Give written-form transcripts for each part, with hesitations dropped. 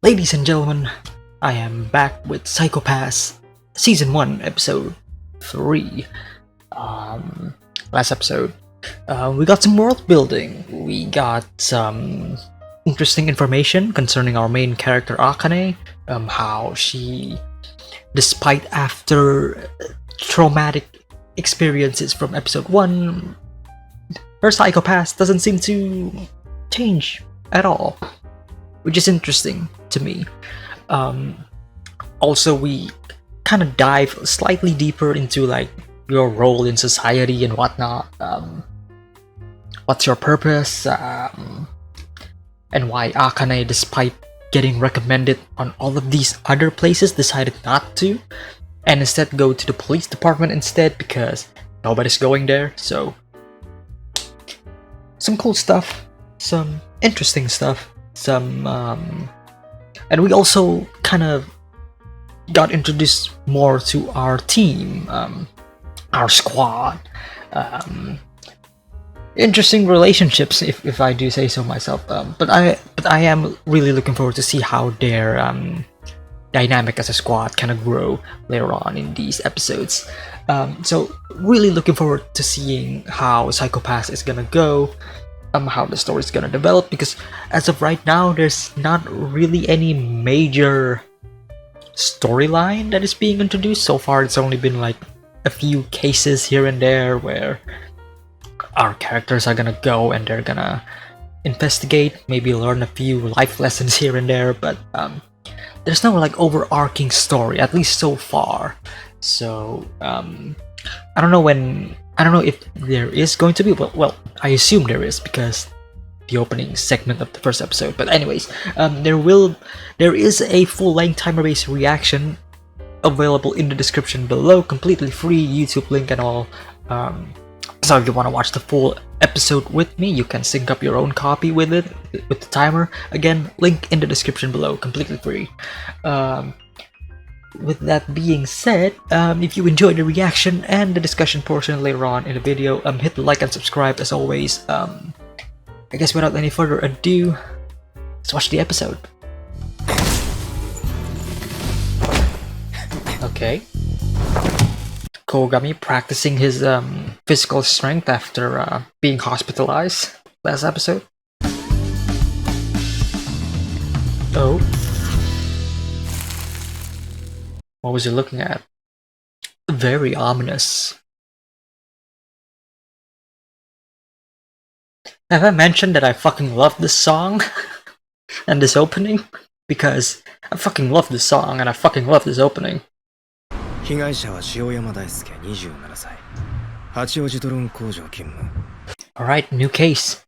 Ladies and gentlemen, I am back with Psychopaths Season 1, Episode 3. Last episode, we got some world building. We got some interesting information concerning our main character Akane, how she, despite after traumatic experiences from Episode 1, her psychopath doesn't seem to change at all, which is interesting to me. Also, we kind of dive slightly deeper into like your role in society and whatnot. What's your purpose? And why Akane, despite getting recommended on all of these other places, decided not to, and instead go to the police department instead because nobody's going there. So, some cool stuff, some interesting stuff. And we also kind of got introduced more to our team, our squad. Interesting relationships, if I do say so myself. But I am really looking forward to see how their dynamic as a squad kind of grow later on in these episodes. So really looking forward to seeing how Psychopath is gonna go. How the story is gonna develop, because as of right now there's not really any major storyline that is being introduced. So far it's only been like a few cases here and there where our characters are gonna go and they're gonna investigate, maybe learn a few life lessons here and there, but there's no like overarching story, at least so far. So I don't know if there is going to be, well, I assume there is because the opening segment of the first episode. But anyways, there is a full-length timer-based reaction available in the description below, completely free, YouTube link and all. So if you want to watch the full episode with me, you can sync up your own copy with it, with the timer. Again, link in the description below, completely free. With that being said, if you enjoyed the reaction and the discussion portion later on in the video, hit the like and subscribe as always. I guess without any further ado, let's watch the episode. Okay. Kogami practicing his physical strength after being hospitalized last episode. Oh. What was he looking at? Very ominous. Have I mentioned that I fucking love this song and this opening? Because I fucking love this song and I fucking love this opening. 被害者は塩山大輔27歳。八王子ドローン工場勤務。Alright, new case.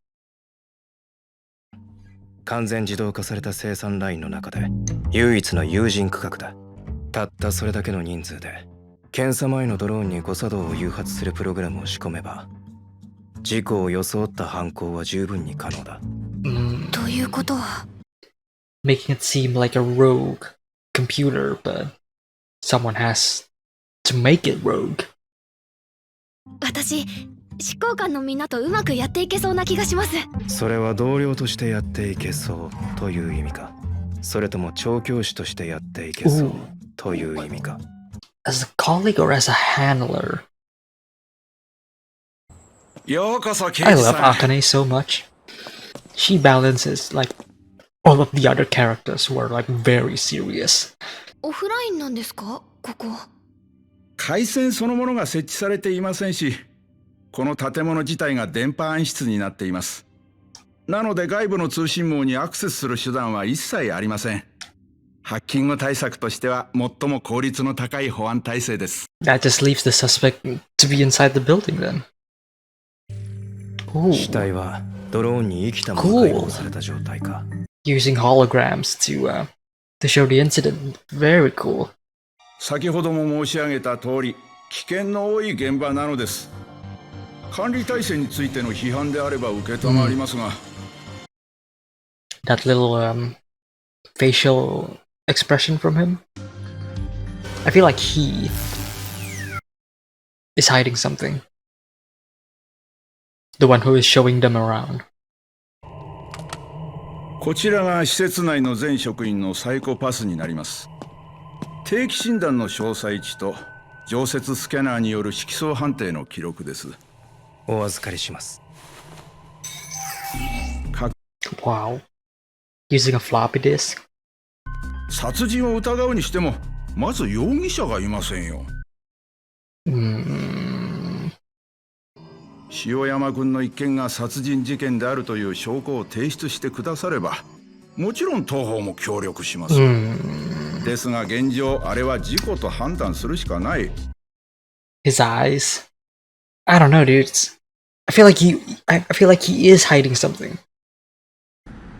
完全自動化された生産ラインの中で唯一の有人区画だ。たったそれだけの人数で検査前のドローンに誤作動を誘発するプログラムを仕込めば事故を装った犯行は十分に可能だ。ということは Making it seem like a rogue computer, but someone has to make it rogue. 私執行官のみんなとうまくやっていけそうな気がします。それは同僚としてやっていけそうという意味か、それとも調教師としてやっていけそうという意味か。 As a colleague or as a handler? I love Akane so much. She balances like all of the other characters who are like very serious. オフラインなんですか、ここ。回線そのものが設置されていませんし、この建物自体が電波暗室になっています。なので外部の通信網にアクセスする手段は一切ありません。ハッキング対策としては最も効率の高い保安体制です。That just leaves the suspect to be inside the building then. Ooh. 死体はドローンに生きたまま解放された状態か。Using holograms to show the incident. Very cool. 先ほども申し上げた通り、危険の多い現場なのです。管理体制についての批判であれば受け止まりますが。That little facial expression from him. I feel like he is hiding something. The one who is showing them around. こちらが施設内の全職員のサイコパスになります。定期診断の詳細値と常設スキャナーによる色素判定の記録です。お預かりします。Wow. Using a floppy disk? 殺人を疑うにしてもまず容疑者がいませんよ。塩山君の一件が殺人事件であるという証拠を提出してくださればもちろん当方も協力します。ですが現状あれは事故と判断するしかない。 His eyes. I don't know, dude. I feel like he is hiding something.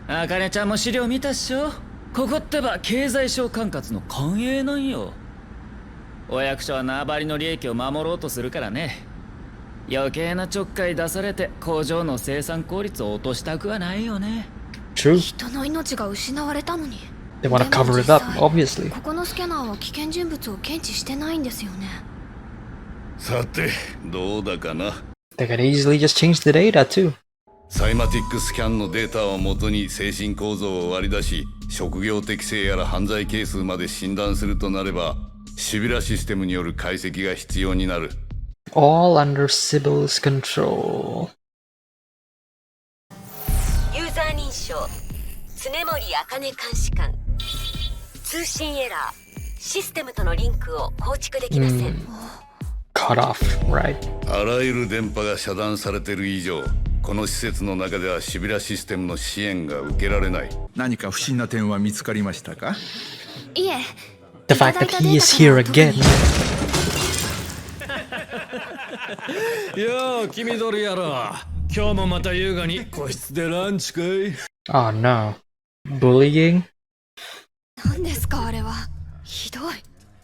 あかねちゃんも資料見たっしょ。ここってば経済省管轄の官営なんよ。お役所は縄張りの利益を守ろうとするからね。余計なちょっかい出されて工場の生産効率を落としたくはないよね。 True. 人の命が失われたのに。 They want to cover it up, obviously. ここのスキャナーは危険人物を検知してないんですよね。さてどうだかな。 They could easily just change the data too. サイマティックスキャンのデータをもとに精神構造を割り出し職業適性やら犯罪係数まで診断するとなればシビラシステムによる解析が必要になる。 All under Sybil's control. ユーザー認証常森茜監視官通信エラーシステムとのリンクを構築できません。Cut off, right? あらゆる電波が遮断されている以上この施設の中ではシビラシステムの支援が受けられない。何か不審な点は見つかりましたか？いえ。 The fact that he is here again. よう君どりやろ。今日もまた優雅に個室でランチかい。 Oh no. Bullying? 何ですかあれは。ひどい。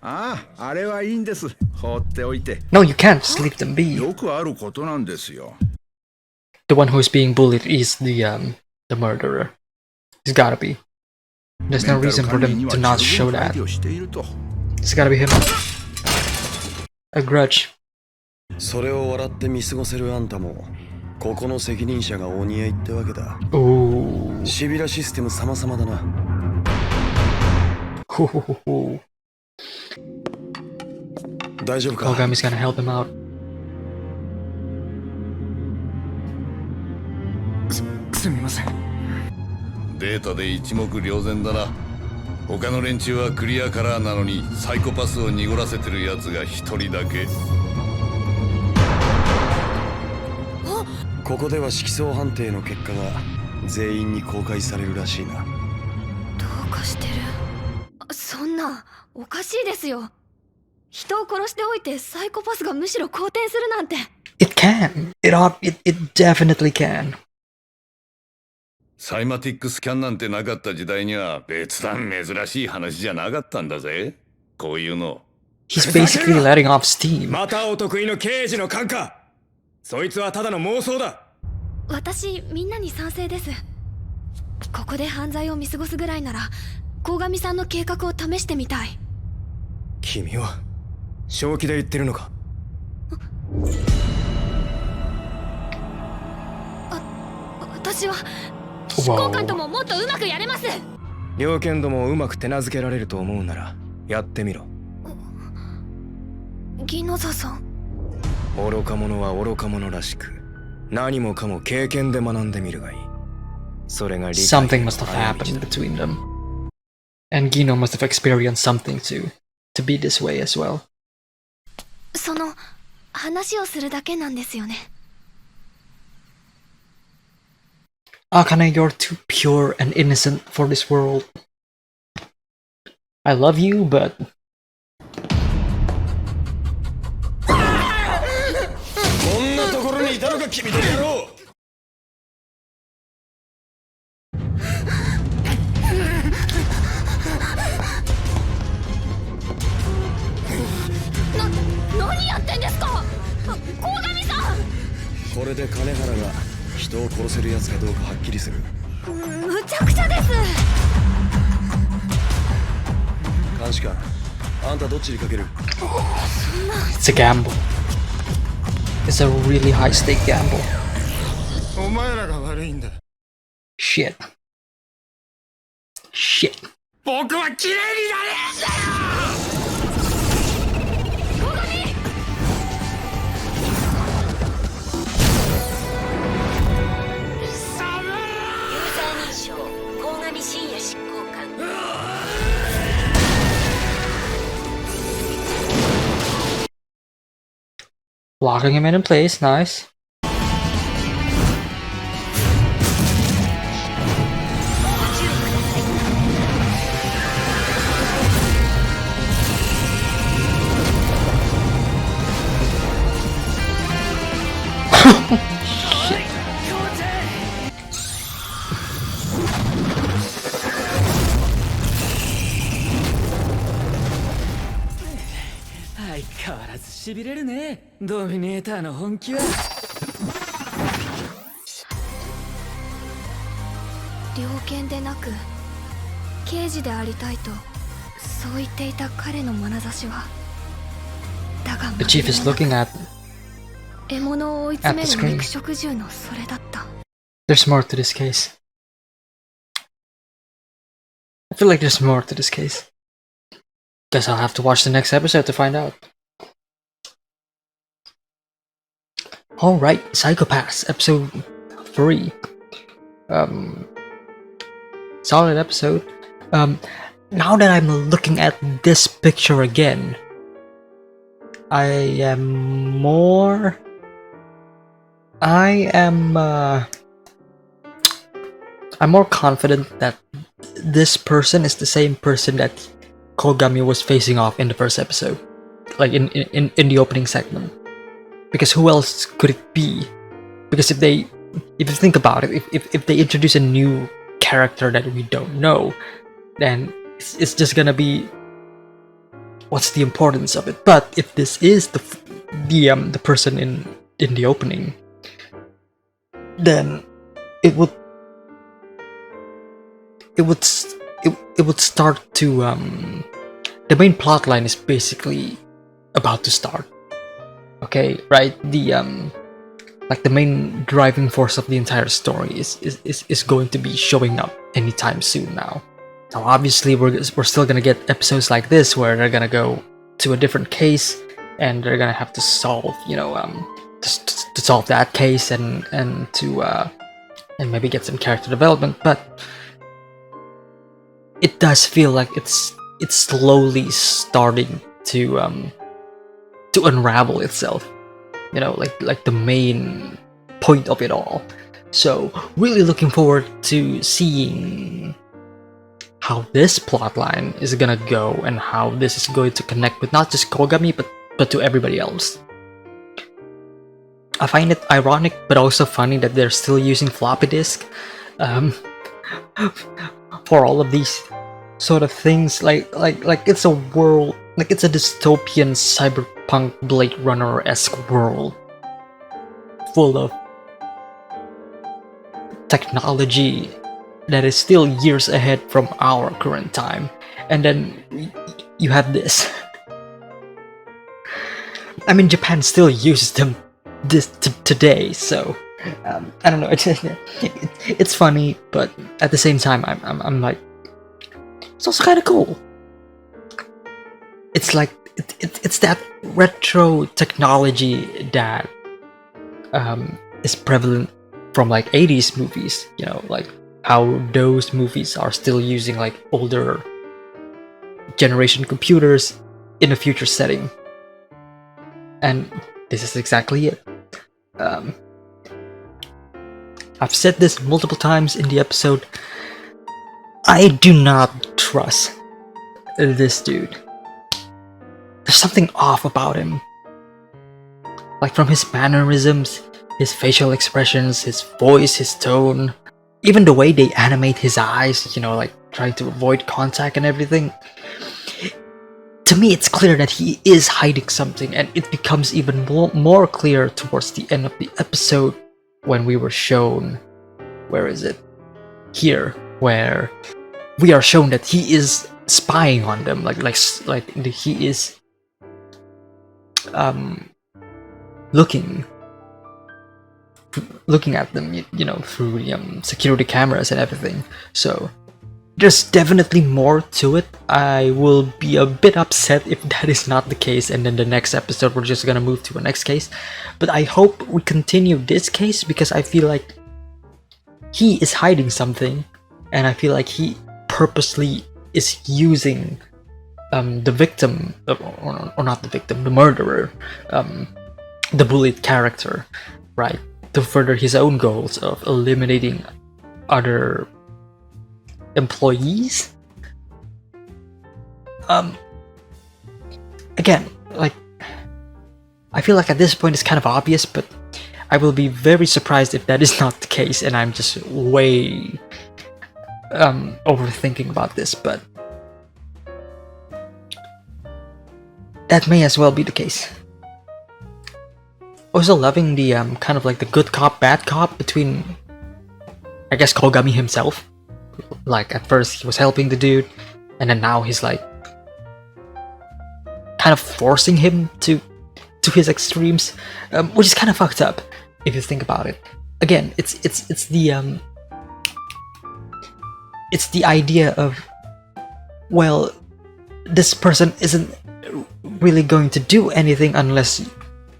ああ、あれはいいんです。放っておいて。 No, you can't just leave them be. よくあることなんですよ。 The one who's being bullied is the murderer. He's gotta be. There's no reason for them to not show that. It's gotta be him. A grudge. それを笑って見過ごせるあんたもここの責任者がお似合いってわけだ。 Ooh. シビラシステム様々だな。 大丈夫か？ Ogami's gonna help him out. すみません。データで一目瞭然だな。他の連中はクリアカラーなのにサイコパスを濁らせてるやつが一人だけ。ここでは色相判定の結果が全員に公開されるらしいな。どうかしてる。そんなおかしいですよ。人を殺しておいてサイコパスがむしろ好転するなんて。 It can. It definitely can. サイマティックスキャンなんてなかった時代には別段珍しい話じゃなかったんだぜ。こういうの。 He's basically letting off steam. またお得意の刑事の勘か。そいつはただの妄想だ。私みんなに賛成です。ここで犯罪を見過ごすぐらいなら鴻上さんの計画を試してみたい。君は正気で言ってるのか？私は執行官とももっとうまくやれます。猟犬どもをうまく手なずけられると思うならやってみろ。ギノザさん。愚か者は愚か者らしく何もかも経験で学んでみるがいい。それが理解。 Something must have happened between them. And Gino must have experienced something to be this way as well. その話をするだけなんですよね。Akane, you're too pure and innocent for this world. I love you, but... こんなところにいたのか君どりやろう。何やってんですか鴻上さん。これで金原が人を殺せるやつかどうかはっきりする。むちゃくちゃです。監視官、あんたどっちにかける？ It's a gamble. It's a really high stake gamble. お前らが悪いんだ。Shit. Shit. 僕は綺麗になれるんだよ。ユーザー認証鴻上深夜執行官 Locking him in place, nice. Shit. 相変わらずしびれるね、ドミネーターの本気は。猟犬でなく刑事でありたいとそう言っていた彼の眼差しは、だが The chief is looking at. 獲物を追い詰める肉食獣のそれだった。 There's more to this case. I feel like there's more to this case. Guess I'll have to watch the next episode to find out. Alright, Psychopaths, episode 3. Solid episode. Now that I'm looking at this picture again, I'm more confident that this person is the same person that Kogami was facing off in the first episode, like in the opening segment. Because who else could it be? Because if you think about it, if they introduce a new character that we don't know, then it's just gonna be, what's the importance of it? But if this is the person in the opening, then it would start to the main plot line is basically about to start. Okay, right? The like the main driving force of the entire story is going to be showing up anytime soon now. Now obviously we're still gonna get episodes like this where they're gonna go to a different case and they're gonna have to solve, you know, to solve that case and maybe get some character development, but it does feel like it's slowly starting to unravel itself, you know, like the main point of it all. So really looking forward to seeing how this plotline is gonna go and how this is going to connect with not just Kogami but to everybody else. I find it ironic but also funny that they're still using floppy disk for all of these sort of things, like it's a world, like it's a dystopian cyberpunk Blade Runner-esque world full of technology that is still years ahead from our current time, and then you have this. I mean, Japan still uses them today, so I don't know. It's funny, but at the same time, I'm like, it's also kind of cool. It's like it's that retro technology that is prevalent from like 80s movies, you know, like how those movies are still using like older generation computers in a future setting. And this is exactly it. I've said this multiple times in the episode. I do not trust this dude. There's something off about him. Like from his mannerisms, his facial expressions, his voice, his tone, even the way they animate his eyes, you know, like trying to avoid contact and everything. To me, it's clear that he is hiding something, and it becomes even more clear towards the end of the episode when we were shown, where is it? Here, where we are shown that he is spying on them, like he is looking at them, you know, through the security cameras and everything. So there's definitely more to it. I will be a bit upset if that is not the case, and then the next episode we're just gonna move to a next case. But I hope we continue this case because I feel like he is hiding something, and I feel like he purposely is using the victim, or not the victim, the murderer, the bullied character, right, to further his own goals of eliminating other employees. Again, like, I feel like at this point it's kind of obvious, but I will be very surprised if that is not the case and I'm just way overthinking about this, but that may as well be the case. Also loving the kind of like the good cop, bad cop between, I guess, Kogami himself. Like, at first he was helping the dude, and then now he's like kind of forcing him to his extremes, which is kind of fucked up if you think about it. Again, it's the idea of, well, this person isn't really going to do anything unless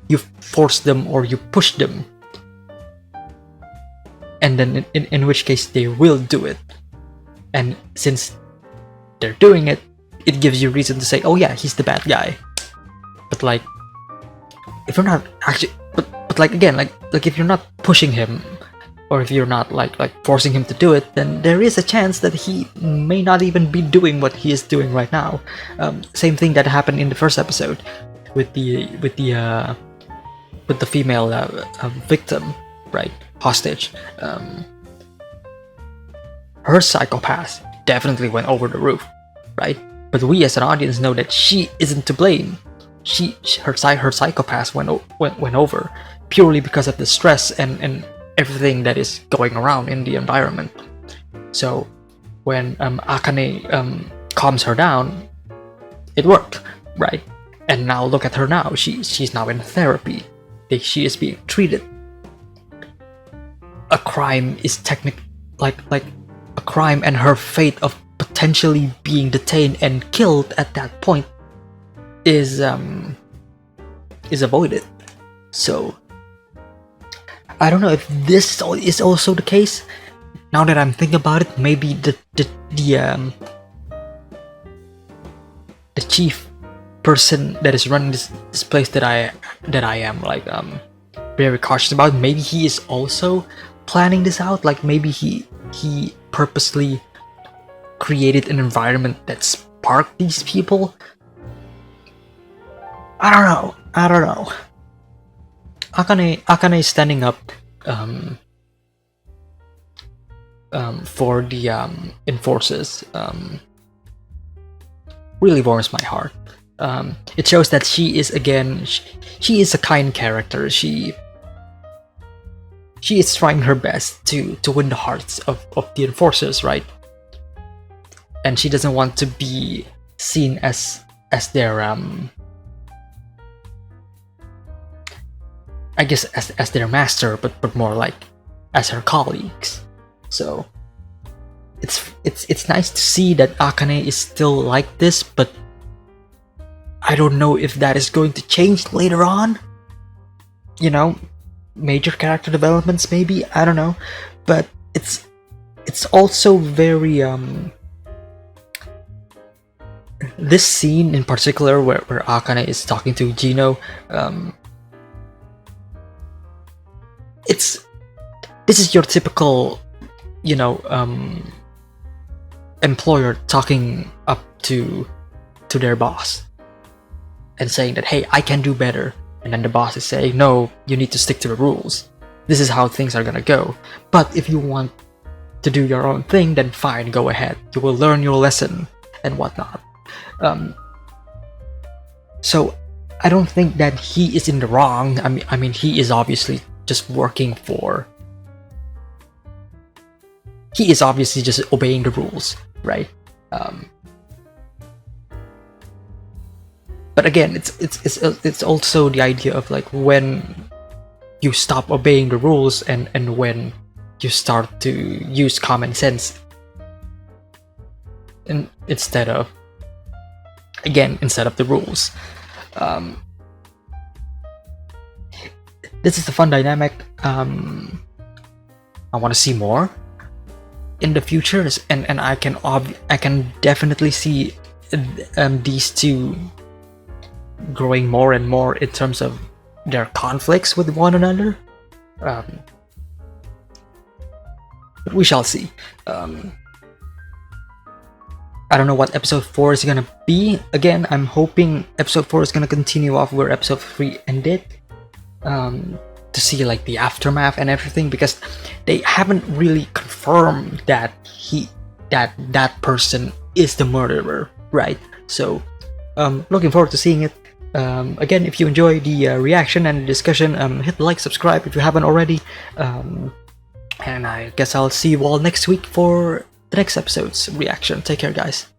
you force them or you push them, and then in which case they will do it. And since they're doing it, it gives you reason to say, oh yeah, he's the bad guy. But like, if you're not actually, but like, again, like if you're not pushing him, or if you're not like forcing him to do it, then there is a chance that he may not even be doing what he is doing right now. Same thing that happened in the first episode with the female victim, right, hostage. Her psychopath definitely went over the roof, right? But we as an audience know that she isn't to blame. Her psychopath went over purely because of the stress and everything that is going around in the environment. So when Akane calms her down, it worked, right? And now look at her now. She's now in therapy. She is being treated. A crime is like a crime, and her fate of potentially being detained and killed at that point is avoided. So I don't know if this is also the case. Now that I'm thinking about it, maybe the chief person that is running this place that I am like very cautious about, maybe he is also planning this out. Like, maybe he purposely created an environment that sparked these people. I don't know. Akane is standing up for the enforcers really warms my heart. It shows that she is, again, she is a kind character. She is trying her best to win the hearts of the enforcers, right? And she doesn't want to be seen as their I guess as their master, but more like as her colleagues. So it's nice to see that Akane is still like this, but I don't know if that is going to change later on. You know, major character developments maybe, I don't know. But it's also very this scene in particular where Akane is talking to Gino, this is your typical, you know, employer talking up to their boss and saying that, hey, I can do better, and then the boss is saying, no, you need to stick to the rules. This is how things are gonna go. But if you want to do your own thing, then fine, go ahead. You will learn your lesson and whatnot. So I don't think that he is in the wrong. I mean, he is obviously just working for. He is obviously just obeying the rules, right? But again, it's also the idea of like when you stop obeying the rules and when you start to use common sense instead of the rules. This is a fun dynamic. I want to see more in the future, and I can definitely see these two growing more and more in terms of their conflicts with one another. But we shall see. I don't know what episode 4 is gonna be. Again, I'm hoping episode 4 is gonna continue off where episode 3 ended. To see like the aftermath and everything, because they haven't really confirmed that that person is the murderer, right? So looking forward to seeing it. Again, if you enjoy the reaction and the discussion, hit like, subscribe if you haven't already, and I guess I'll see you all next week for the next episode's reaction. Take care, guys.